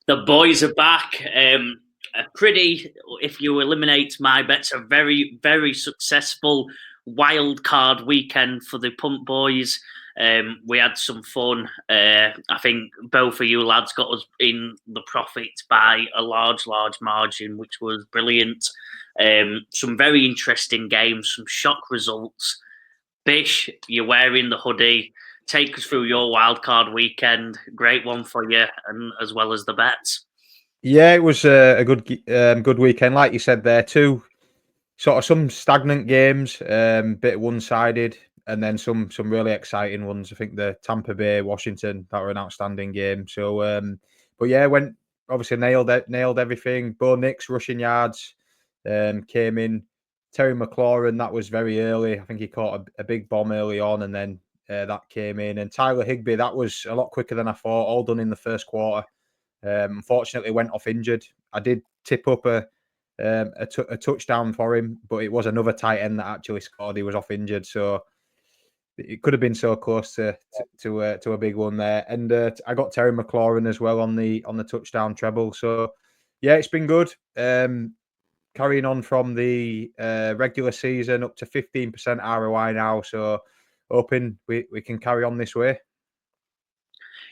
The boys are back. If you eliminate my bets, a very, very successful wildcard weekend for the Punt boys. We had some fun. I think both of you lads got us in the profit by a large margin, which was brilliant. Some very interesting games, some shock results. Bish, you're wearing the hoodie. Take us through your wildcard weekend. Great one for you, and as well as the bets. Yeah, it was a good weekend, like you said there. Two sort of some stagnant games, bit one-sided, and then some really exciting ones. I think the Tampa Bay Washington, that were an outstanding game. So, but yeah, went obviously nailed everything. Bo Nix rushing yards came in. Terry McLaurin, that was very early. I think he caught a big bomb early on, and then that came in. And Tyler Higbee, that was a lot quicker than I thought. All done in the first quarter. Unfortunately, went off injured. I did tip up a touchdown for him, but it was another tight end that actually scored. He was off injured, so it could have been so close to a big one there. And I got Terry McLaurin as well on the touchdown treble. So yeah, it's been good. Carrying on from the regular season up to 15% ROI now. So hoping we can carry on this way.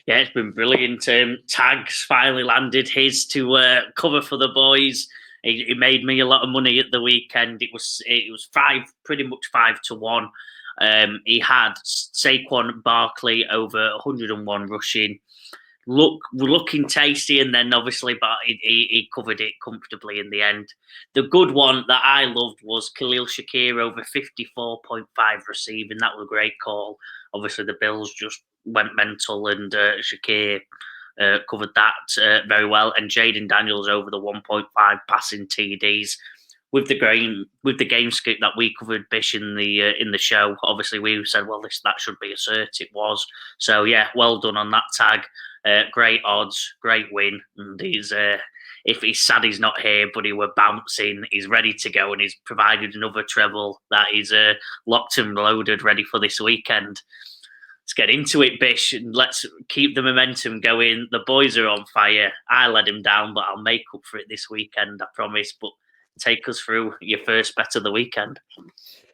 Yeah, it's been brilliant. Tags finally landed his to cover for the boys. He made me a lot of money at the weekend. It was pretty much 5-1. He had Saquon Barkley over 101 rushing. Looking tasty, and then obviously, but he covered it comfortably in the end. The good one that I loved was Khalil Shakir over 54.5 receiving. That was a great call. Obviously, the Bills just went mental, and Shakir covered that very well. And Jaden Daniels over the 1.5 passing TDs. With the game script that we covered, Bish, in the show, obviously we said, well, that should be a cert. It was. So yeah, well done on that tag. Great odds, great win. And he's sad he's not here, but he were bouncing. He's ready to go, and he's provided another treble that is locked and loaded, ready for this weekend. Let's get into it, Bish, and let's keep the momentum going. The boys are on fire. I let him down, but I'll make up for it this weekend, I promise. But take us through your first bet of the weekend.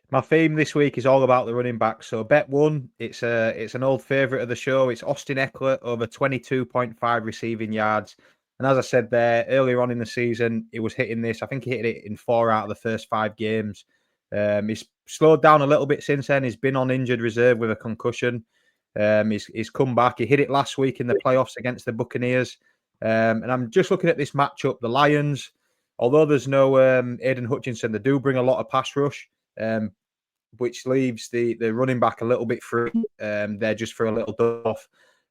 My theme this week is all about the running back. So bet one, it's an old favourite of the show. It's Austin Ekeler over 22.5 receiving yards. And as I said there, earlier on in the season, he was hitting this. I think he hit it in 4 out of the first 5 games. He's slowed down a little bit since then. He's been on injured reserve with a concussion. He's come back. He hit it last week in the playoffs against the Buccaneers. And I'm just looking at this matchup. The Lions, although there's no Aiden Hutchinson, they do bring a lot of pass rush. Which leaves the running back a little bit free. They're just for a little off.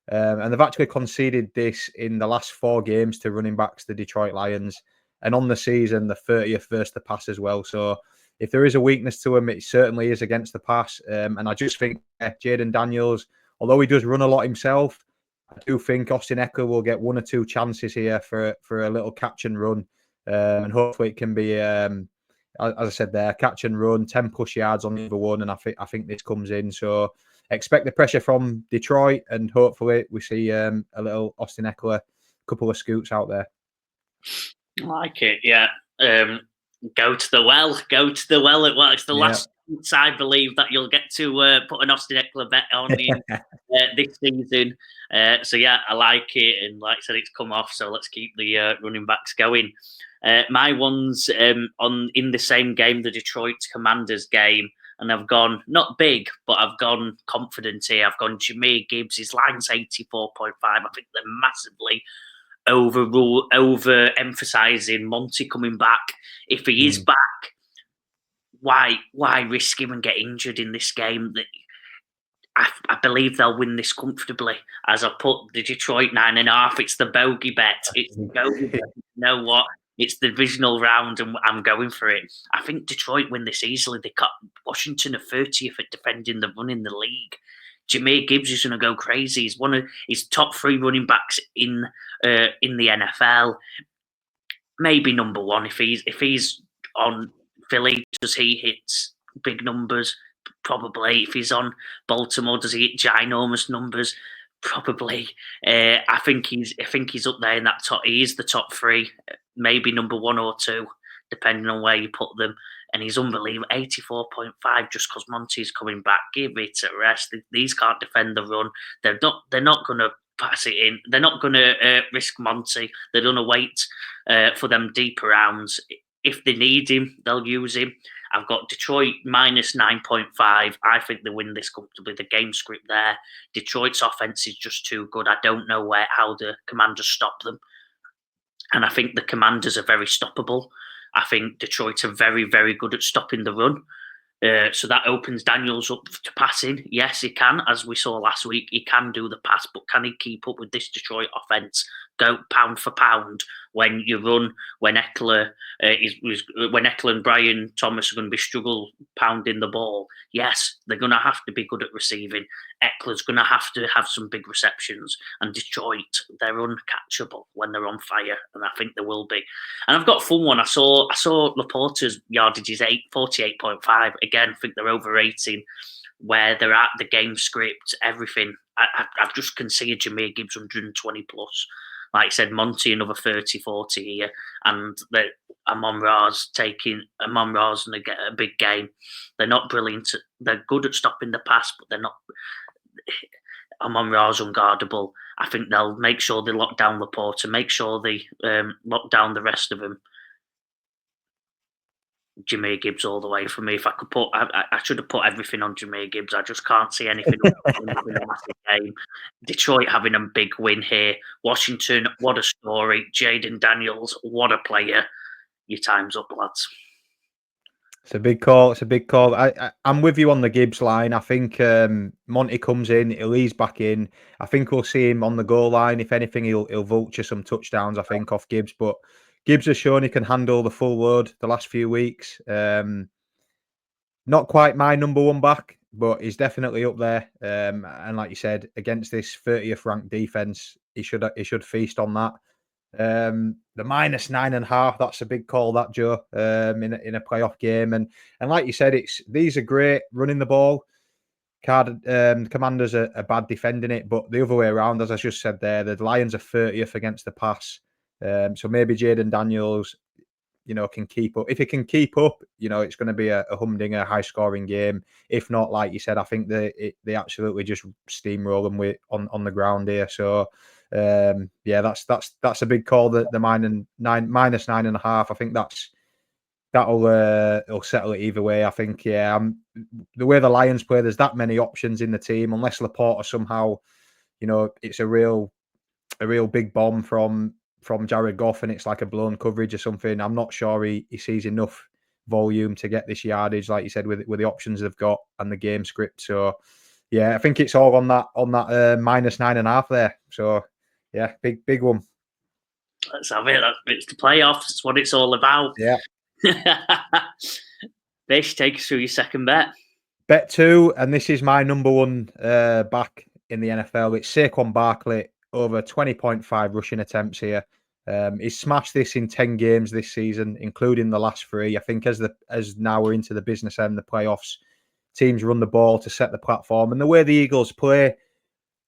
And they've actually conceded this in the last 4 games to running backs, the Detroit Lions. And on the season, the 30th versus the pass as well. So if there is a weakness to him, it certainly is against the pass. And I just think Jaden Daniels, although he does run a lot himself, I do think Austin Ekeler will get 1 or 2 chances here for a little catch and run. And hopefully it can be... as I said there, catch and run, 10 plus yards on either one, and I think this comes in. So expect the pressure from Detroit, and hopefully we see a little Austin Ekeler, couple of scoots out there. I like it, yeah. Go to the well. It's the last chance, I believe, that you'll get to put an Austin Ekeler bet on this season. So yeah, I like it, and like I said, it's come off. So let's keep the running backs going. My one's in the same game, the Detroit Commanders game, and I've gone not big, but I've gone confident here. I've gone Jameer Gibbs. His line's 84.5. I think they're massively over-emphasizing Monty coming back. If he is back, why risk him and get injured in this game? I believe they'll win this comfortably. As I put the Detroit 9.5, it's the bogey bet. It's the bogey bet. You know what? It's the divisional round, and I'm going for it. I think Detroit win this easily. They got Washington 30th at defending the run in the league. Jameer Gibbs is going to go crazy. He's one of his top 3 running backs in the NFL. Maybe number 1 if he's on Philly. Does he hit big numbers? Probably. If he's on Baltimore, does he hit ginormous numbers? Probably. I think he's up there in that top. He is the top three, maybe number 1 or 2, depending on where you put them. And he's unbelievable. 84.5 just because Monty's coming back. Give it a rest. These can't defend the run. They're not going to pass it in. They're not going to risk Monty. They're going to wait for them deeper rounds. If they need him, they'll use him. I've got Detroit minus 9.5. I think they win this comfortably. The game script there. Detroit's offense is just too good. I don't know how the Commanders stop them. And I think the Commanders are very stoppable. I think Detroit are very, very good at stopping the run. So that opens Daniels up to passing. Yes, he can. As we saw last week, he can do the pass, but can he keep up with this Detroit offense? Go pound for pound when you run, when Eckler and Brian Thomas are going to be struggle pounding the ball. Yes, they're going to have to be good at receiving. Eckler's going to have some big receptions, and Detroit, they're uncatchable when they're on fire, and I think they will be. And I've got a fun one. I saw Laporta's yardage is 48.5. Again, I think they're overrating where they're at, the game script, everything. I've just considered Jahmyr Gibbs 120 plus. Like I said, Monty another 30, 40 here, and Amon-Ra's going to get a big game. They're not brilliant. They're good at stopping the pass, but they're not. Amon-Ra's unguardable. I think they'll make sure they lock down Laporta, make sure they lock down the rest of them. Jahmyr Gibbs all the way for me. If I could put, I should have put everything on Jahmyr Gibbs. I just can't see anything in a massive game. Detroit having a big win here. Washington, what a story. Jaden Daniels, what a player. Your time's up, lads. It's a big call. I'm with you on the Gibbs line. I think Monty comes in, he'll ease back in. I think we'll see him on the goal line. If anything, he'll vulture some touchdowns, I think, off Gibbs. But Gibbs has shown he can handle the full load the last few weeks. Not quite my number 1 back, but he's definitely up there. And like you said, against this 30th ranked defense, he should feast on that. The minus 9.5, that's a big call, that, Joe, in a playoff game. And like you said, these are great running the ball. Commanders are bad defending it, but the other way around, as I just said there, the Lions are 30th against the pass. So maybe Jaden Daniels, can keep up. If he can keep up, it's going to be a humdinger, high-scoring game. If not, like you said, I think they absolutely just steamroll them on the ground here. So, that's a big call. The minus 9.5. I think that'll settle it either way. I think, the way the Lions play, there's that many options in the team. Unless Laporta somehow, it's a real big bomb from Jared Goff and it's like a blown coverage or something. I'm not sure he sees enough volume to get this yardage, like you said, with the options they've got and the game script. So, I think it's all on that minus 9.5 there. So, big one. Let's have it. It's the playoffs. It's what it's all about. Yeah. Bish, take us through your second bet. Bet 2, and this is my number 1 back in the NFL. It's Saquon Barkley, over 20.5 rushing attempts here. He's smashed this in 10 games this season, including the last 3. I think as now we're into the business end, the playoffs, teams run the ball to set the platform. And the way the Eagles play,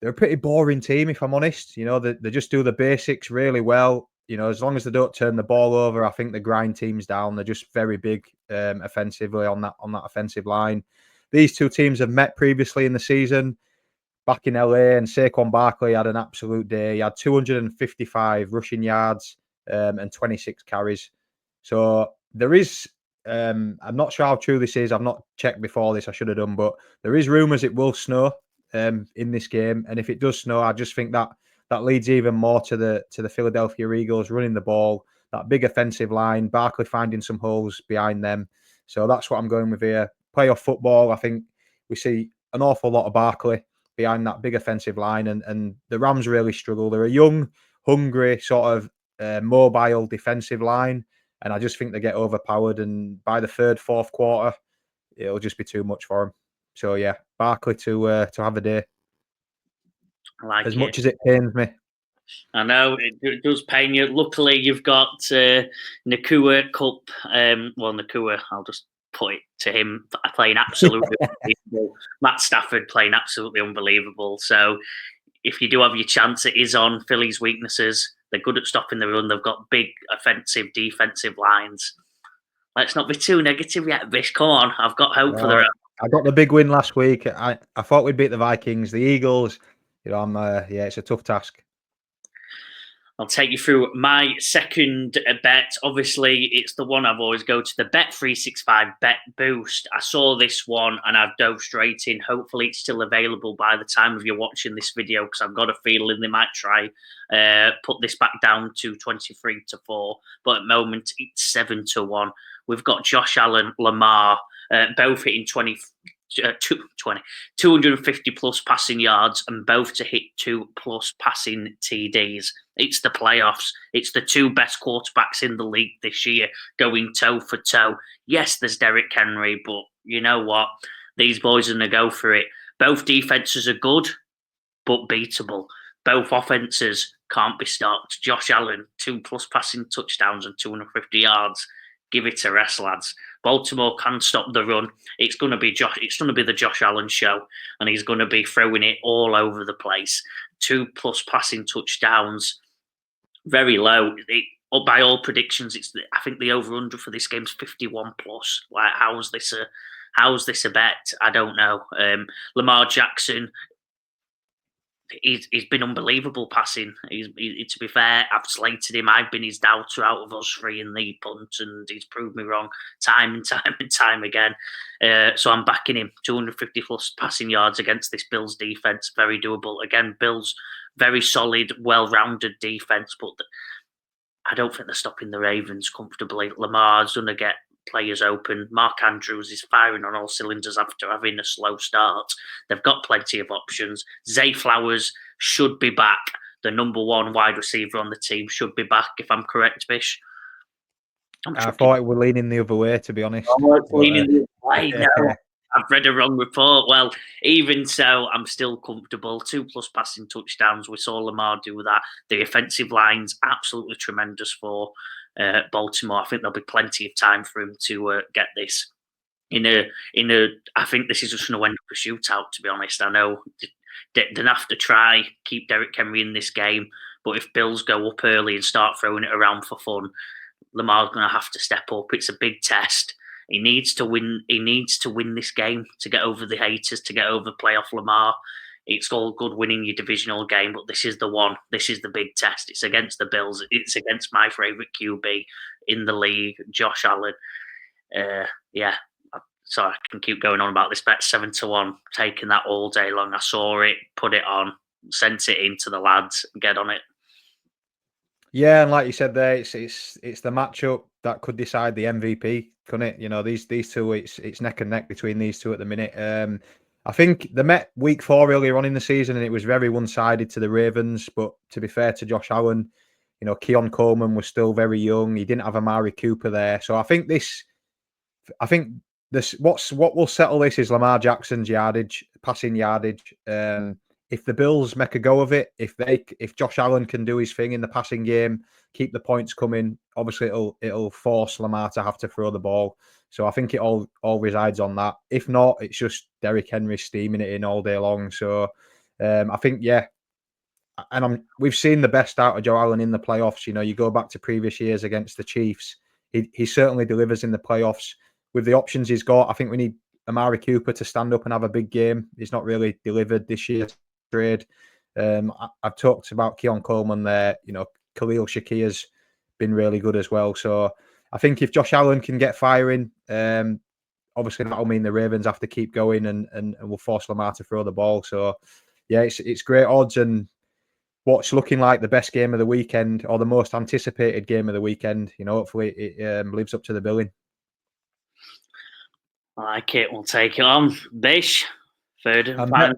they're a pretty boring team, if I'm honest. They just do the basics really well. As long as they don't turn the ball over, I think they grind teams down. They're just very big offensively on that offensive line. These two teams have met previously in the season back in LA, and Saquon Barkley had an absolute day. He had 255 rushing yards and 26 carries. So there is, I'm not sure how true this is. I've not checked before this. I should have done, but there is rumours it will snow in this game. And if it does snow, I just think that leads even more to the Philadelphia Eagles running the ball, that big offensive line, Barkley finding some holes behind them. So that's what I'm going with here. Playoff football, I think we see an awful lot of Barkley behind that big offensive line, and the Rams really struggle. They're a young, hungry, sort of mobile defensive line, and I just think they get overpowered, and by the third, fourth quarter, it'll just be too much for them. So yeah, Barkley to have a day. I like as much as it pains me. I know it does pain you. Luckily, you've got Nakua Cup. Nakua, I'll just put it to him playing absolutely unbelievable. Matt Stafford playing absolutely unbelievable. So if you do have your chance, it is on Philly's weaknesses. They're good at stopping the run. They've got big offensive, defensive lines. Let's not be too negative yet, Bish. Come on, I've got hope for the Rams. I got the big win last week. I thought we'd beat the Vikings, the Eagles. It's a tough task. I'll take you through my second bet. Obviously, it's the one I've always go to, the Bet365 Bet Boost. I saw this one and I've dove straight in. Hopefully, it's still available by the time of you watching this video, because I've got a feeling they might try put this back down to 23-4. But at the moment, it's 7-1. We've got Josh Allen, Lamar, both hitting 250 plus passing yards, and both to hit 2+ passing TDs. It's the playoffs. It's the two best quarterbacks in the league this year going toe for toe. Yes, there's Derrick Henry, but you know what? These boys are going to go for it. Both defenses are good, but beatable. Both offenses can't be stopped. Josh Allen, 2+ passing touchdowns and 250 yards. Give it a rest, lads. Baltimore can stop the run. It's going to be the Josh Allen show, and he's going to be throwing it all over the place. 2+ passing touchdowns, very low. By all predictions, I think the over/under for this game's 51+. Like, how's this a bet? I don't know. Lamar Jackson, he's been unbelievable passing. To be fair, I've slated him. I've been his doubter out of us three in the punt, and he's proved me wrong time and time again. So I'm backing him. 250+ passing yards against this Bills defense, very doable. Again, Bills, very solid, well-rounded defense, but I don't think they're stopping the Ravens comfortably. Lamar's going to get players open. Mark Andrews is firing on all cylinders after having a slow start. They've got plenty of options. Zay Flowers should be back. The number one wide receiver on the team should be back, if I'm correct, Bish. I thought it were leaning the other way, to be honest. Leaning the other way, no. I've read a wrong report. Well, even so, I'm still comfortable. 2+ passing touchdowns. We saw Lamar do that. The offensive line's absolutely tremendous for Baltimore. I think there'll be plenty of time for him to get this I think this is just going to end up a shootout, to be honest. I know they're going to have to try keep Derrick Henry in this game, but if Bills go up early and start throwing it around for fun, Lamar's going to have to step up. It's a big test. He needs to win. He needs to win this game to get over the haters, to get over playoff Lamar. It's all good winning your divisional game, but this is the one. This is the big test. It's against the Bills. It's against my favourite QB in the league, Josh Allen. So I can keep going on about this bet. 7-1, taking that all day long. I saw it, put it on, sent it in to the lads. Get on it. Yeah, and like you said there, it's the matchup that could decide the MVP, couldn't it? You know, these two, it's neck and neck between these two at the minute. I think they met week 4 earlier on in the season, and it was very one-sided to the Ravens. But to be fair to Josh Allen, you know, Keon Coleman was still very young. He didn't have Amari Cooper there, so I think what will settle this is Lamar Jackson's passing yardage. If the Bills make a go of it, if Josh Allen can do his thing in the passing game, keep the points coming, obviously it'll force Lamar to have to throw the ball. So I think it all resides on that. If not, it's just Derrick Henry steaming it in all day long. So I think, yeah. And we've seen the best out of Joe Allen in the playoffs. You know, you go back to previous years against the Chiefs. He certainly delivers in the playoffs. With the options he's got, I think we need Amari Cooper to stand up and have a big game. He's not really delivered this year's trade. I've talked about Keon Coleman there. You know, Khalil Shakir's been really good as well. So I think if Josh Allen can get firing, obviously that'll mean the Ravens have to keep going and will force Lamar to throw the ball. So yeah, it's great odds, and what's looking like the best game of the weekend, or the most anticipated game of the weekend. You know, hopefully it lives up to the billing. I like it. We'll take it on. Bish, third and final.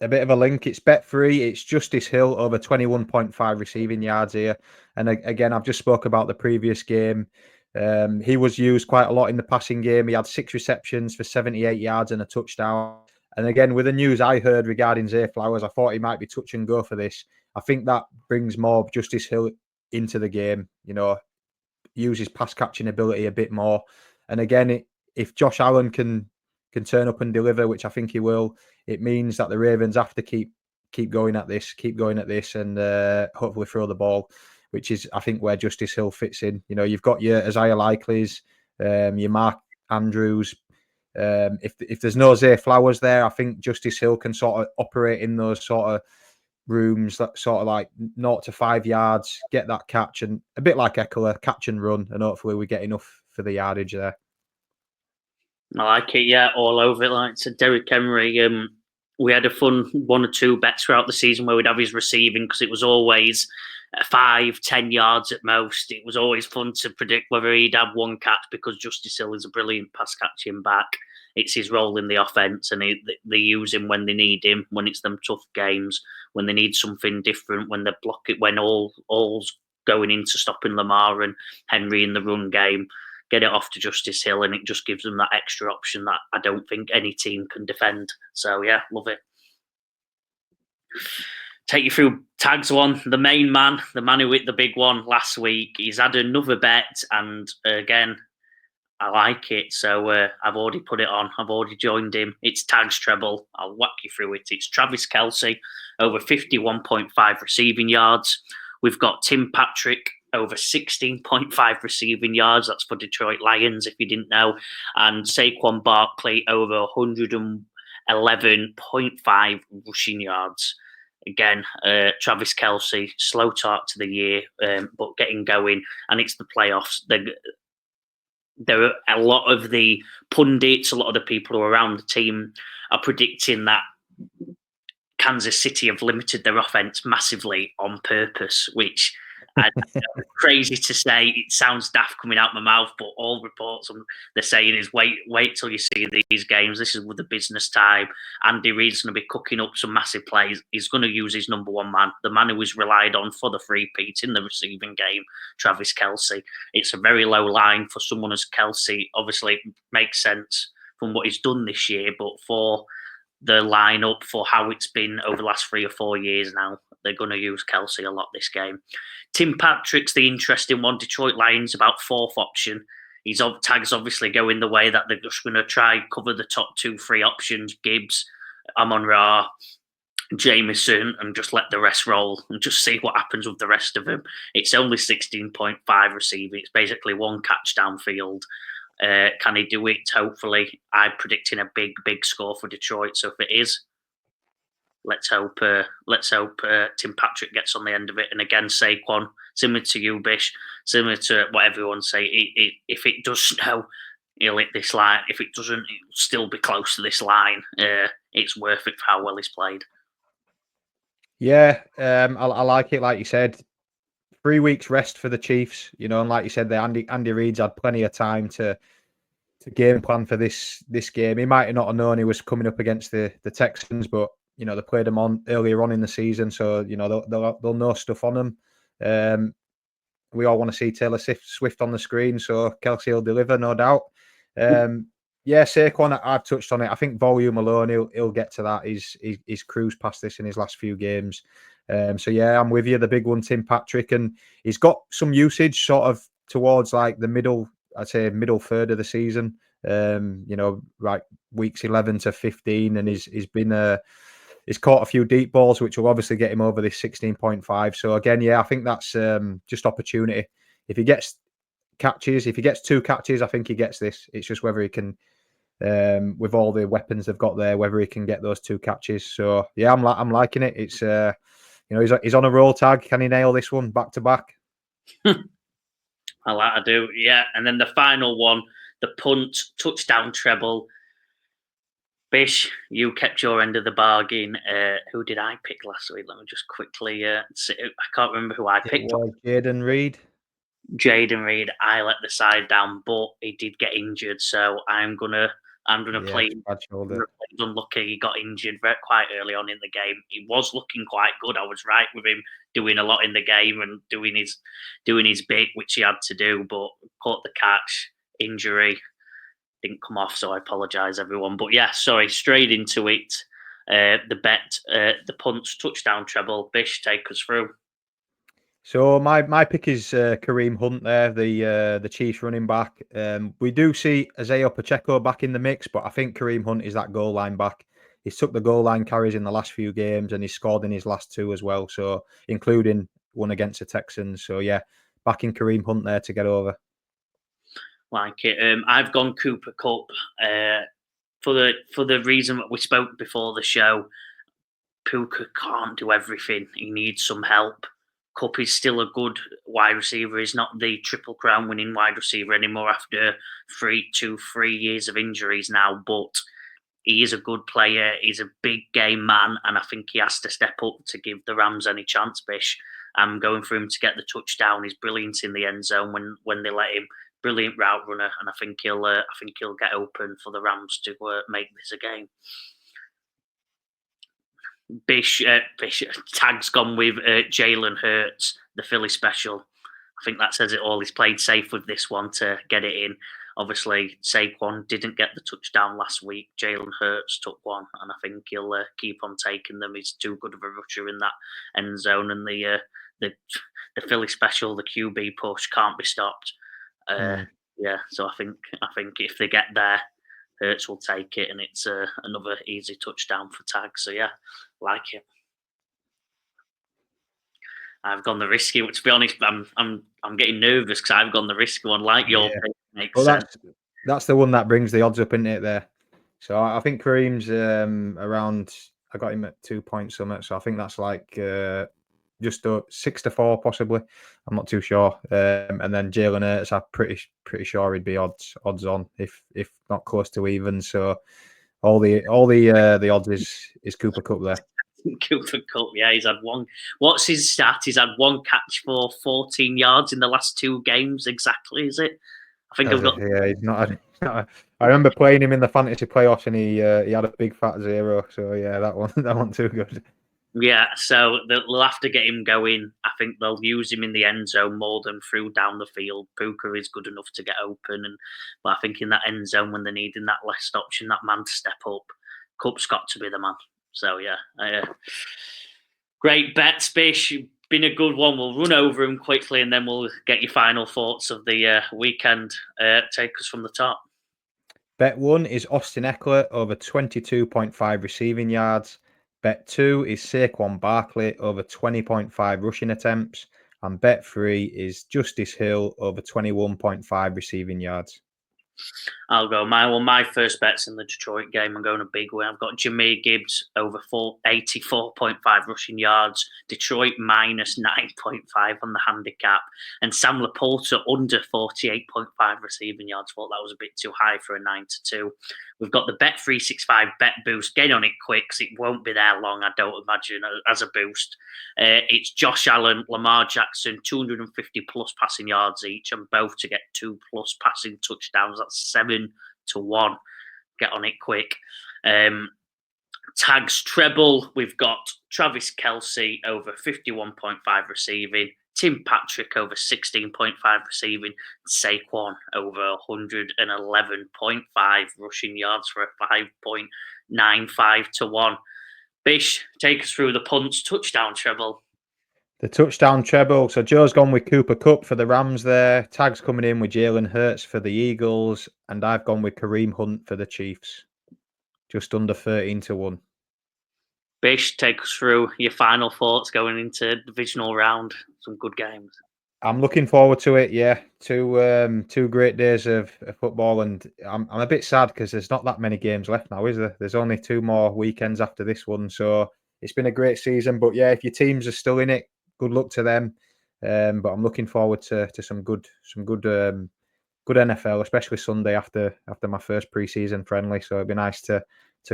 A bit of a link. It's bet-free. It's Justice Hill over 21.5 receiving yards here. And again, I've just spoke about the previous game. He was used quite a lot in the passing game. He had 6 receptions for 78 yards and a touchdown. And again, with the news I heard regarding Zay Flowers, I thought he might be touch and go for this. I think that brings more Justice Hill into the game, you know, use his pass catching ability a bit more. And again, if Josh Allen can turn up and deliver, which I think he will, it means that the Ravens have to keep keep going at this, and hopefully throw the ball, which is, I think, where Justice Hill fits in. You know, you've got your Isaiah Likely's, your Mark Andrews. If there's no Zay Flowers there, I think Justice Hill can sort of operate in those sort of rooms, that sort of like 0 to 5 yards, get that catch, and a bit like Eckler, catch and run, and hopefully we get enough for the yardage there. I like it, yeah, all over it. Like to Derrick Henry, we had a fun 1 or 2 bets throughout the season where we'd have his receiving, because it was always 5-10 yards at most. It was always fun to predict whether he'd have one catch, because Justice Hill is a brilliant pass catching back. It's his role in the offense, and they use him when they need him, when it's them tough games, when they need something different, when they block it, when all's going into stopping Lamar and Henry in the run game. Get it off to Justice Hill, and it just gives them that extra option that I don't think any team can defend. So, yeah, love it. Take you through tags one. The main man, the man who hit the big one last week, he's had another bet, and again, I like it. So I've already put it on. I've already joined him. It's Tags Treble. I'll whack you through it. It's Travis Kelce, over 51.5 receiving yards. We've got Tim Patrick, over 16.5 receiving yards. That's for Detroit Lions, if you didn't know. And Saquon Barkley, over 111.5 rushing yards. Again, Travis Kelce, slow start to the year, but getting going. And it's the playoffs. There are a lot of the pundits, a lot of the people who are around the team are predicting that Kansas City have limited their offense massively on purpose, which crazy to say. It sounds daft coming out my mouth, but all reports they're saying is wait till you see these games. This is with the business time. Andy Reid's going to be cooking up some massive plays. He's going to use his number one man, the man who was relied on for the three-peat in the receiving game, Travis Kelce. It's a very low line for someone as Kelce. Obviously, it makes sense from what he's done this year, but for the lineup, for how it's been over the last 3 or 4 years now, they're going to use Kelce a lot this game. Tim Patrick's the interesting one. Detroit Lions, about 4th option. His tags obviously going the way that they're just going to try cover the top 2-3 options, Gibbs, Amon-Ra, Jameson, and just let the rest roll and just see what happens with the rest of them. It's only 16.5 receiving. It's basically 1 catch downfield. Can he do it? Hopefully. I'm predicting a big score for Detroit. So if it is, let's hope Tim Patrick gets on the end of it. And again, Saquon, similar to you, Bish, similar to what everyone say, if it does snow, he'll hit this line. If it doesn't, it'll still be close to this line. It's worth it for how well he's played. Yeah, I like it. Like you said, 3 weeks rest for the Chiefs, you know, and like you said, Andy Reid's had plenty of time to game plan for this game. He might not have known he was coming up against the Texans, but you know, they played him on earlier on in the season, so you know they'll know stuff on him. We all want to see Taylor Swift on the screen, so Kelce will deliver, no doubt. Yeah, Saquon, I've touched on it. I think volume alone, he'll get to that. He's cruised past this in his last few games. So yeah, I'm with you. The big one, Tim Patrick, and he's got some usage sort of towards like the middle third of the season. You know, like weeks 11 to 15, and he's been he's caught a few deep balls, which will obviously get him over this 16.5. So again, yeah, I think that's just opportunity. If he gets catches, if he gets 2 catches, I think he gets this. It's just whether he can, with all the weapons they've got there, whether he can get those 2 catches. So yeah, I'm liking it. It's you know, he's on a roll tag. Can he nail this one back to back? I do, yeah. And then the final one, the punt touchdown treble. Bish, you kept your end of the bargain. Who did I pick last week? Let me just quickly see. I can't remember who I picked. Jaden Reed. Jaden Reed. I let the side down, but he did get injured, so I'm gonna play him. Unlucky, he got injured quite early on in the game. He was looking quite good. I was right with him doing a lot in the game and doing his bit, which he had to do, but caught the catch, injury. Didn't come off, so I apologise, everyone. But yeah, sorry, straight into it. The bet, the punt, touchdown treble. Bish, take us through. So my pick is Kareem Hunt there, the Chiefs running back. We do see Isaiah Pacheco back in the mix, but I think Kareem Hunt is that goal line back. he's took the goal line carries in the last few games, and he's scored in his last 2 as well. So including one against the Texans. So yeah, backing Kareem Hunt there to get over. Like it. I've gone Cooper Kupp for the reason that we spoke before the show. Puka can't do everything. He needs some help. Kupp is still a good wide receiver. He's not the Triple Crown winning wide receiver anymore after 3 years of injuries now, but he is a good player. He's a big game man, and I think he has to step up to give the Rams any chance, Bish. I'm going for him to get the touchdown. He's brilliant in the end zone when they let him. Brilliant route runner, and I think he'll get open for the Rams to make this a game. Bish Tag's gone with Jalen Hurts, the Philly special. I think that says it all. He's played safe with this one to get it in. Obviously, Saquon didn't get the touchdown last week. Jalen Hurts took one, and I think he'll keep on taking them. He's too good of a rusher in that end zone, and the Philly special, the QB push, can't be stopped. Yeah, so I think if they get there, Hurts will take it, and it's another easy touchdown for Tag. So yeah, like it. I've gone the risky. To be honest, I'm getting nervous because I've gone the risky one. Like your pick makes sense. That's the one that brings the odds up, isn't it? There. So I think Kareem's around. I got him at 2 points something. So I think that's like just 6-4 possibly. I'm not too sure. And then Jalen Hurts, I'm pretty sure he'd be odds on if not close to even. So all the odds is Cooper Kupp there. Cooper Kupp, yeah, he's had one. What's his stat? He's had one catch for 14 yards in the last 2 games. Exactly, is it? I think I've got. Yeah, he's not. I remember playing him in the fantasy playoffs, and he had a big fat 0. So yeah, that one too good. Yeah, so they'll have to get him going. I think they'll use him in the end zone more than through down the field. Puka is good enough to get open, but I think in that end zone when they're needing that last option, that man to step up, Kupp's got to be the man. So yeah, great bets, Bish. Been a good one. We'll run over them quickly, and then we'll get your final thoughts of the weekend. Take us from the top. Bet 1 is Austin Eckler over 22.5 receiving yards. Bet 2 is Saquon Barkley over 20.5 rushing attempts. And bet 3 is Justice Hill over 21.5 receiving yards. I'll go. My first bet's in the Detroit game. I'm going a big way. I've got Jahmyr Gibbs over 84.5 rushing yards. Detroit minus 9.5 on the handicap. And Sam Laporta under 48.5 receiving yards. Thought that was a bit too high for a 9-2. We've got the Bet365 bet boost. Get on it quick because it won't be there long, I don't imagine, as a boost. It's Josh Allen, Lamar Jackson, 250 plus passing yards each, and both to get 2 plus passing touchdowns. That's 7-1. Get on it quick. Tags treble. We've got Travis Kelce over 51.5 receiving. Tim Patrick over 16.5 receiving. Saquon over 111.5 rushing yards for a 5.95 to 1. Bish, take us through the punts touchdown treble. The touchdown treble. So Joe's gone with Cooper Kupp for the Rams there. Tag's coming in with Jalen Hurts for the Eagles. And I've gone with Kareem Hunt for the Chiefs. Just under 13-1. Bish, take us through your final thoughts going into divisional round. Some good games. I'm looking forward to it. Yeah, 2 great days of football, and I'm a bit sad because there's not that many games left now, is there? There's only 2 more weekends after this one, so it's been a great season. But yeah, if your teams are still in it, good luck to them. But I'm looking forward to some good NFL, especially Sunday after my first preseason friendly. So it'd be nice to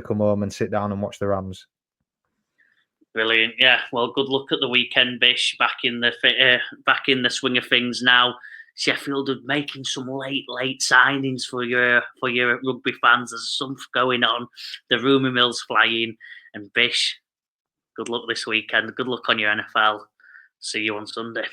come home and sit down and watch the Rams. Brilliant. Yeah. Well, good luck at the weekend, Bish. Back in the swing of things now. Sheffield are making some late signings for your rugby fans. There's something going on. The rumour mill's flying. And Bish, good luck this weekend. Good luck on your NFL. See you on Sunday.